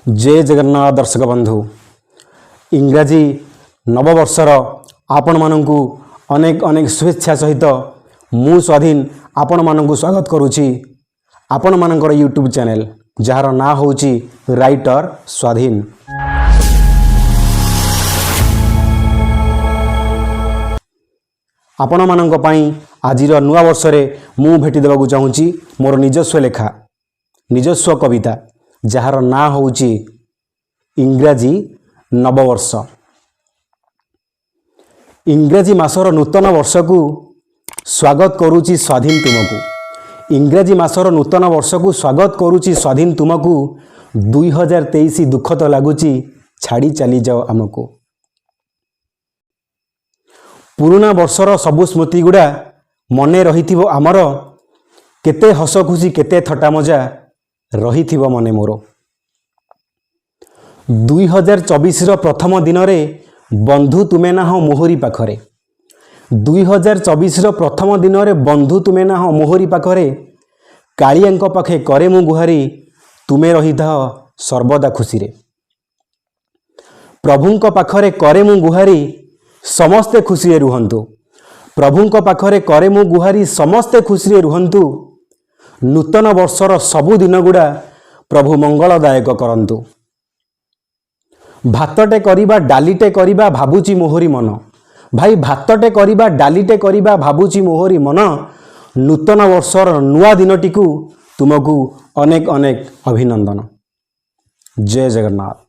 जय जगन्नाथ दर्शक बंधु इंग्राजी नववर्षर आपण मानंकु अनेक अनेक शुभेच्छा सहित मु स्वाधीन आपण मानंकु स्वागत करुछि आपण मानकर यूट्यूब चैनल जार ना होछि राइटर स्वाधीन। आपण मानंक पई आजिर नुआ वर्ष रे मु भेटी देबाकू चाहूँगी मोर निजस्व लेखा निजस्व कविता जार ना होछि इंग्राजी नववर्ष। इंग्राजी मासर नूतन वर्ष को स्वागत करुछि स्वाधीन तुमको। इंग्राजी मासर नूतन वर्ष को स्वागत करुछि स्वाधीन तुमको। 2023 दुख तो लगुच छाड़ी चली जाओ आमको। पुराना वर्षर सबु स्मृति गुड़ा मने रही आमर केते हस खुशी केते थट्टा मजा रही मने मोर। 2024 प्रथम दिन रे बंधु तुमे ना हो मोहरी पाखरे। 2024 प्रथम दिन रे बंधु तुमे ना हो मोहरी पाखरे। कालियांक पाखे करे मु गुहारी तुमे रही था सर्वदा खुशी रे। प्रभुंक पाखरे करे मु गुहारी समस्ते खुशी रे रुहंतु। प्रभुंक पाखरे करे मु गुहारी समस्ते खुशी रे रुहंतु। नूतन वर्षर सबु दिन गुड़ा प्रभु मंगलदायक करंतु। भातटे करिबा डालीटे करिबा भाबुची मोहरी मन। भाई भातटे करिबा डालीटे करिबा भाबुची मोहरी मन। नूतन वर्षर नुआ दिनटिकु तुमको अनेक अनेक अभिनंदन। जय जगन्नाथ।